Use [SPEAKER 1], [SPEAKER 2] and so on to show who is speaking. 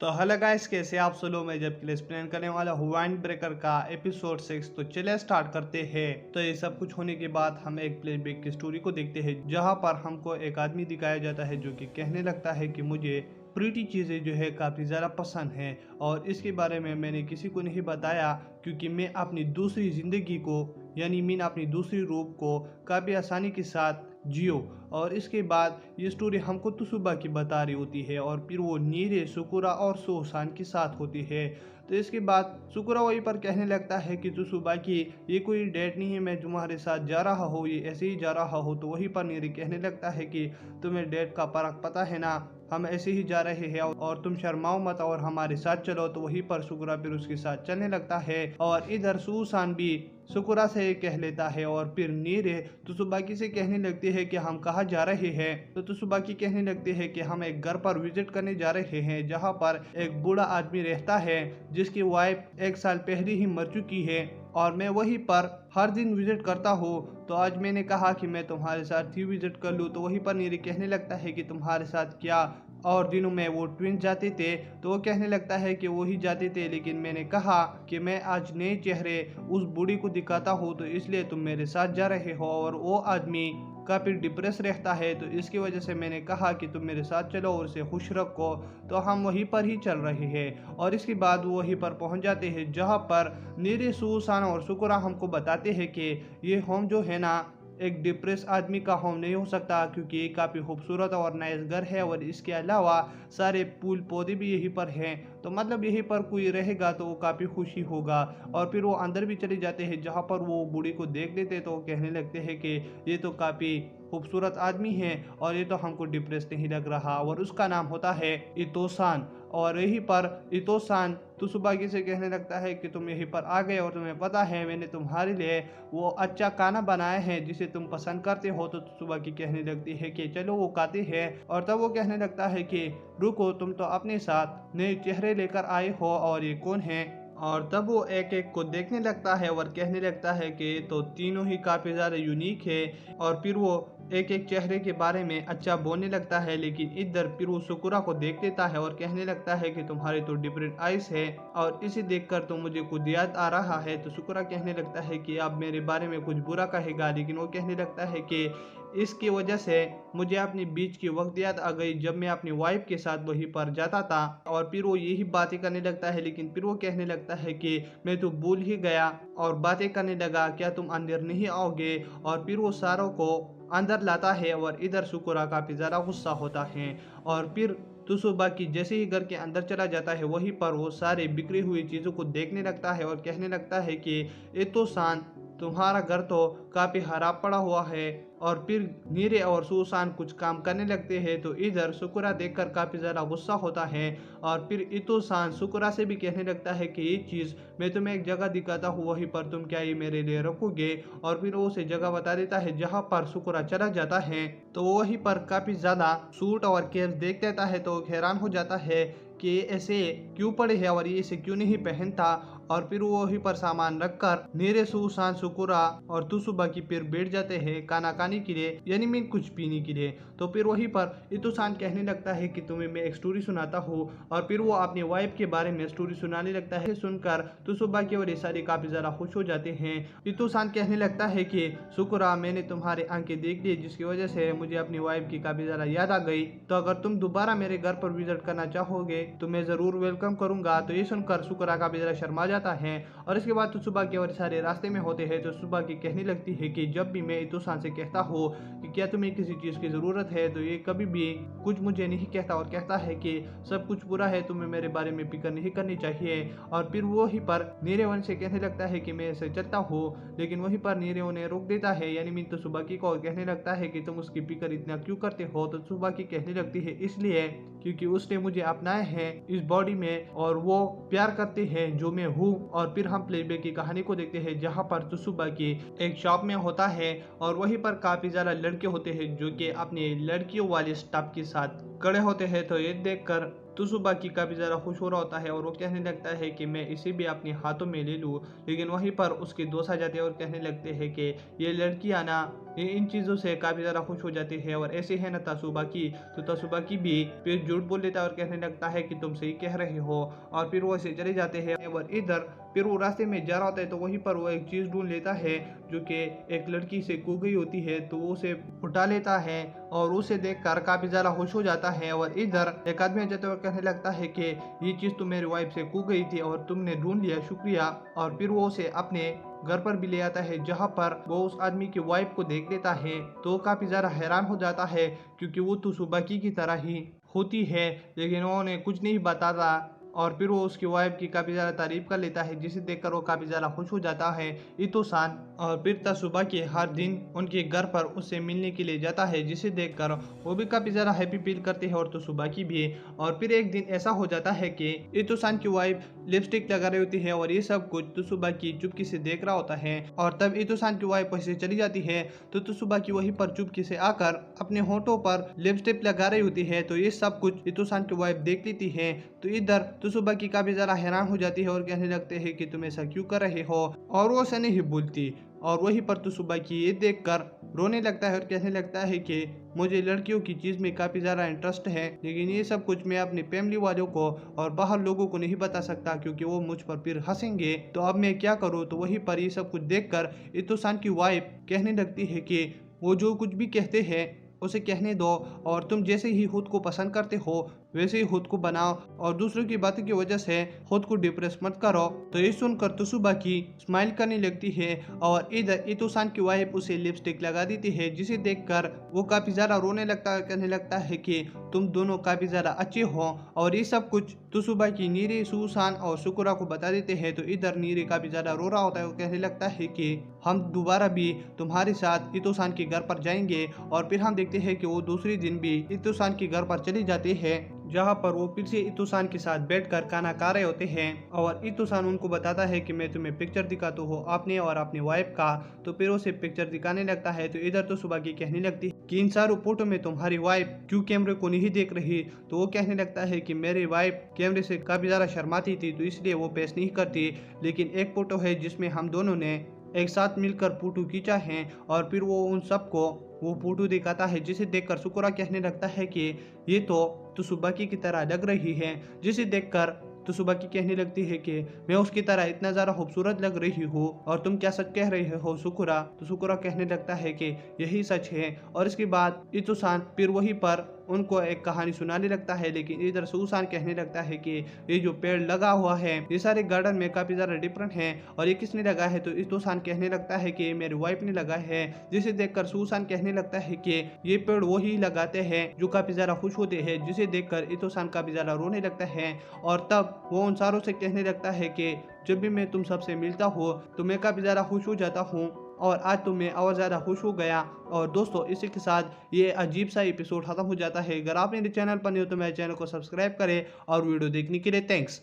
[SPEAKER 1] तो hello guys, कैसे आप सब लोग। मैं जब के लिए एक्सप्लेन करने वाला हूँ वाइंड ब्रेकर का एपिसोड 6। तो चलिए स्टार्ट करते हैं। तो ये सब कुछ होने के बाद हम एक फ्लैशबैक की स्टोरी को देखते हैं, जहाँ पर हमको एक आदमी दिखाया जाता है जो कि कहने लगता है कि मुझे प्रीटी चीज़ें जो है काफ़ी ज़्यादा पसंद है और इसके बारे में मैंने किसी को नहीं बताया, क्योंकि मैं अपनी दूसरी ज़िंदगी को यानी मैं अपनी दूसरी रूप को काफ़ी आसानी के साथ जियो। और इसके बाद ये स्टोरी हमको तुसुबा की बता रही होती है और फिर वो नीरे, सुकुरा और सोसान के साथ होती है। तो इसके बाद सुकुरा वहीं पर कहने लगता है कि तुसुबा की ये कोई डेट नहीं है, मैं तुम्हारे साथ जा रहा हूँ, ये ऐसे ही जा रहा हूँ। तो वहीं पर नीरे कहने लगता है कि तुम्हें डेट का फर्क पता है ना, हम ऐसे ही जा रहे हैं और तुम शर्माओ मत और हमारे साथ चलो। तो वहीं पर सुकुरा फिर उसके साथ चलने लगता है और इधर सुसान भी सुकुरा से कह लेता है और फिर नीरे तुसुबाकी से कहने लगती है कि हम कहाँ जा रहे हैं। तो तुसुबाकी कहने लगती है कि हम एक घर पर विजिट करने जा रहे हैं, जहाँ पर एक बूढ़ा आदमी रहता है जिसकी वाइफ 1 साल पहले ही मर चुकी है और मैं वहीं पर हर दिन विजिट करता हूँ। तो आज मैंने कहा कि मैं तुम्हारे साथ ही विजिट कर लूँ। तो वहीं पर नीरे कहने लगता है कि तुम्हारे साथ क्या और दिनों में वो ट्विन जाते थे। तो वो कहने लगता है कि वो ही जाते थे, लेकिन मैंने कहा कि मैं आज नए चेहरे उस बूढ़ी को दिखाता हूँ, तो इसलिए तुम मेरे साथ जा रहे हो। और वो आदमी काफ़ी डिप्रेस रहता है, तो इसकी वजह से मैंने कहा कि तुम मेरे साथ चलो और उसे खुश रखो। तो हम वहीं पर ही चल रहे हैं और इसके बाद वो वहीं पर पहुंच जाते हैं, जहां पर नीरे, सुसान और सुकुरा हमको बताते हैं कि ये होम जो है ना, एक डिप्रेस आदमी का होम नहीं हो सकता, क्योंकि ये काफ़ी खूबसूरत और नाइस घर है और इसके अलावा सारे फूल पौधे भी यहीं पर हैं। तो मतलब यहीं पर कोई रहेगा तो वो काफ़ी खुशी होगा। और फिर वो अंदर भी चले जाते हैं, जहाँ पर वो बूढ़ी को देख लेते तो वो कहने लगते हैं कि ये तो काफ़ी खूबसूरत आदमी है और ये तो हमको डिप्रेस नहीं लग रहा। और उसका नाम होता है इतोसान। और यहीं पर इतोसान तुसुबाकी से कहने लगता है कि तुम यहीं पर आ गए और तुम्हें पता है मैंने तुम्हारे लिए वो अच्छा खाना बनाया है जिसे तुम पसंद करते हो। तो तुसुबाकी कहने लगती है कि चलो वो खाते हैं। और तब वो कहने लगता है कि रुको, तुम तो अपने साथ नए चेहरे लेकर आए हो और ये कौन है। और तब वो एक एक को देखने लगता है और कहने लगता है कि तो तीनों ही काफ़ी ज़्यादा यूनिक है। और फिर वो एक एक चेहरे के बारे में अच्छा बोलने लगता है, लेकिन इधर फिर वो सुकुरा को देख लेता है और कहने लगता है कि तुम्हारे तो डिफरेंट आइस है और इसे देखकर तो मुझे कुछ याद आ रहा है। तो सुकुरा कहने लगता है कि आप मेरे बारे में कुछ बुरा कहेगा, लेकिन वो कहने लगता है कि इसकी वजह से मुझे अपने बीच की वक्त याद आ गई जब मैं अपनी वाइफ के साथ वहीं पर जाता था। और फिर वो यही बातें करने लगता है, लेकिन फिर वो कहने लगता है कि मैं तो भूल ही गया और बातें करने लगा, क्या तुम अंदर नहीं आओगे। और फिर वो सारों को अंदर लाता है और इधर सुकुरा काफी ज्यादा गुस्सा होता है। और फिर तुसुबा की जैसे ही घर के अंदर चला जाता है, वहीं पर वो सारे बिखरी हुई चीजों को देखने लगता है और कहने लगता है कि ये तो शांत, तुम्हारा घर तो काफी खराब पड़ा हुआ है। और फिर नीरे और सुसान कुछ काम करने लगते हैं, तो इधर सुकुरा देखकर काफी ज्यादा गुस्सा होता है। और फिर इतोसान सुकुरा से भी कहने लगता है कि ये चीज मैं तुम्हें एक जगह दिखाता हूँ, वहीं पर तुम क्या ये मेरे लिए रखोगे। और फिर वो उसे जगह बता देता है जहाँ पर सुकुरा चला जाता है। तो वो वहीं पर काफी ज्यादा सूट और केस देख लेता है, तो हैरान हो जाता है कि ये ऐसे क्यों पड़े हैं और ये इसे क्यों नहीं पहनता। और फिर वो वहीं पर सामान रखकर नीरे, सुसान, सुकुरा और तुसुबा की फिर बैठ जाते हैं खाना खाने के लिए, यानी मैं कुछ पीने के लिए। तो फिर वहीं पर इतुसान कहने लगता है कि तुम्हें मैं एक स्टोरी सुनाता हूँ। और फिर वो अपनी वाइफ के बारे में स्टोरी सुनाने लगता है। सुनकर तुसुबा की और सारे काफी ज्यादा खुश हो जाते हैं। इतुसान कहने लगता है कि शुक्रा, मैंने तुम्हारे आंखें देख ली जिसकी वजह से मुझे अपनी वाइफ की काफी ज्यादा याद आ गई। तो अगर तुम दोबारा मेरे घर पर विजिट करना चाहोगे तो मैं जरूर वेलकम करूंगा। तो ये सुनकर शुक्रा काफी ज्यादा शर्मा जाता है। और इसके बाद तो सुबह के और सारे रास्ते में होते हैं, तो सुबह की कहने लगती है कि जब भी मैं इतुसान से कहता हूँ कि क्या तुम्हें किसी चीज की जरूरत है, तो ये कभी भी कुछ मुझे नहीं कहता और कहता है कि सब कुछ बुरा है, तुम्हें मेरे बारे में फिक्र नहीं करनी चाहिए। और फिर वो ही पर नीरेवन से कहने लगता है कि मैं ऐसे चलता हूँ, लेकिन वहीं पर नीरे उन्हें रोक देता है, यानी मीन तो सुबह की को कहने लगता है कि तुम उसकी फिक्र इतना क्यों करते हो। तो सुबह की कहने लगती है इसलिए क्योंकि उसने मुझे अपनाया है इस बॉडी में और वो प्यार करते हैं जो मैं हूँ। और फिर हम प्लेबैक की कहानी को देखते हैं, जहाँ पर तुसुबा की एक शॉप में होता है और वहीं पर काफी ज्यादा लड़के होते हैं जो कि अपने लड़कियों वाले स्टाफ के साथ खड़े होते हैं। तो ये देखकर तुसुबा की काफी ज्यादा खुश हो रहा होता है और वो कहने लगता है कि मैं इसे भी अपने हाथों में ले लूं। लेकिन वहीं पर उसके दोस्त आ जाते हैं और कहने लगते हैं कि ये लड़कियां ना ये इन चीज़ों से काफ़ी ज़्यादा खुश हो जाती है। और ऐसे है ना तसुबाकी, तो तसुबाकी भी फिर झूठ बोल लेता है और कहने लगता है कि तुम सही कह रहे हो, और फिर वो ऐसे चले जाते हैं। और इधर फिर वो रास्ते में जा रहा होता है तो वहीं पर वो एक चीज़ ढूंढ लेता है जो कि एक लड़की से खो गई होती है, तो वो उसे उठा लेता है और उसे देखकर काफ़ी ज़्यादा खुश हो जाता है। और इधर एक आदमी जाते हुए कहने लगता है कि ये चीज़ तो मेरी वाइफ से खो गई थी और तुमने ढूंढ लिया, शुक्रिया। और फिर वो उसे अपने घर पर भी ले आता है, जहाँ पर वो उस आदमी की वाइफ को देख लेता है तो काफ़ी ज़्यादा हैरान हो जाता है, क्योंकि वो तो सुबाकी की तरह ही होती है, लेकिन उन्होंने कुछ नहीं बताता। और फिर वो उसकी वाइफ की काफ़ी ज़्यादा तारीफ कर लेता है, जिसे देखकर वो काफ़ी ज़्यादा खुश हो जाता है इतो-सान। और फिर तसुबा के हर दिन उनके घर पर उससे मिलने के लिए जाता है, जिसे देखकर वो भी काफ़ी ज़्यादा हैप्पी फील करते हैं और तसुबा की भी। और फिर एक दिन ऐसा हो जाता है कि इतो-सान की वाइफ लिपस्टिक लगा रही होती है और ये सब कुछ तसुबा की चुपके से देख रहा होता है। और तब इतो-सान की वाइफ वहीं से चली जाती है, तो तसुबा की वहीं पर चुपके से आकर अपने होठों पर लिपस्टिक लगा रही होती है, तो ये सब कुछ इतो-सान की वाइफ देख लेती है। तो इधर तसुबा की काफ़ी ज़्यादा हैरान हो जाती है और कहने लगते हैं कि तुम ऐसा क्यों कर रहे हो, और वो ऐसा नहीं बोलती। और वहीं पर तसुबा की ये देखकर रोने लगता है और कहने लगता है कि मुझे लड़कियों की चीज़ में काफ़ी ज़्यादा इंटरेस्ट है, लेकिन ये सब कुछ मैं अपनी फैमिली वालों को और बाहर लोगों को नहीं बता सकता, क्योंकि वो मुझ पर फिर हंसेंगे। तो अब मैं क्या करूँ। तो वहीं पर ये सब कुछ देखकर इतो-सान की वाइफ कहने लगती है कि वो जो कुछ भी कहते हैं उसे कहने दो, और तुम जैसे ही खुद को पसंद करते हो वैसे ही खुद को बनाओ, और दूसरों की बातों की वजह से खुद को डिप्रेस मत करो। तो ये सुनकर तसुबाकी स्माइल करने लगती है, और इधर इतो-सान की वाइफ उसे लिपस्टिक लगा देती है, जिसे देखकर वो काफ़ी ज़्यादा रोने लगता है, कहने लगता है कि तुम दोनों काफ़ी ज़्यादा अच्छे हो। और ये सब कुछ तसुबाकी नीरे, सुसान और सुकुरा को बता देते हैं। तो इधर नीरे काफ़ी ज़्यादा रो रहा होता है, वो कहने लगता है कि हम दोबारा भी तुम्हारे साथ इतो-सान के घर पर जाएंगे। और फिर हम देखते हैं कि वो दूसरे दिन भी इतो-सान के घर पर चले जाते हैं, जहाँ पर वो फिर से इतो-सान के साथ बैठकर खाना खा रहे होते हैं। और इतो-सान उनको बताता है कि मैं तुम्हें पिक्चर दिखाता हूँ आपने और अपनी वाइफ का। तो फिर उसे पिक्चर दिखाने लगता है। तो इधर तो सुबह की कहने लगती है कि इन सारों फोटो में तुम्हारी वाइफ क्यों कैमरे को नहीं देख रही। तो वो कहने लगता है कि मेरी वाइफ कैमरे से काफ़ी ज़्यादा शर्माती थी, तो इसलिए वो पेश नहीं करती, लेकिन एक फ़ोटो है जिसमें हम दोनों ने एक साथ मिलकर फोटो खींचा है। और फिर वो उन सबको वो फोटो दिखाता है, जिसे देखकर सुकुरा कहने लगता है कि ये तो तसुबाकी की तरह लग रही है, जिसे देखकर तसुबाकी कहने लगती है कि मैं उसकी तरह इतना ज़्यादा खूबसूरत लग रही हूँ, और तुम क्या सच कह रहे हो सुकुरा। तो सुकुरा कहने लगता है कि यही सच है। और इसके बाद इतो-सान फिर वहीं पर उनको एक कहानी सुनाने लगता है, लेकिन इधर सुसान कहने लगता है कि ये जो पेड़ लगा हुआ है ये सारे गार्डन में काफ़ी ज़्यादा डिफरेंट है, और ये किसने लगा है। तो इतो-सान कहने लगता है कि मेरी वाइफ ने लगा है, जिसे देखकर सुसान कहने लगता है कि ये पेड़ वही लगाते हैं जो काफ़ी ज़्यादा खुश होते हैं, जिसे देखकर इतो-सान काफ़ी ज़्यादा रोने लगता है। और तब वो उन सारों से कहने लगता है कि जब भी मैं तुम सबसे मिलता हूँ तो मैं काफ़ी ज़्यादा खुश हो जाता हूँ, और आज तो मैं और ज़्यादा खुश हो गया। और दोस्तों इसी के साथ ये अजीब सा एपिसोड ख़त्म हो जाता है। अगर आप मेरे चैनल पर नहीं हो तो मेरे चैनल को सब्सक्राइब करें, और वीडियो देखने के लिए थैंक्स।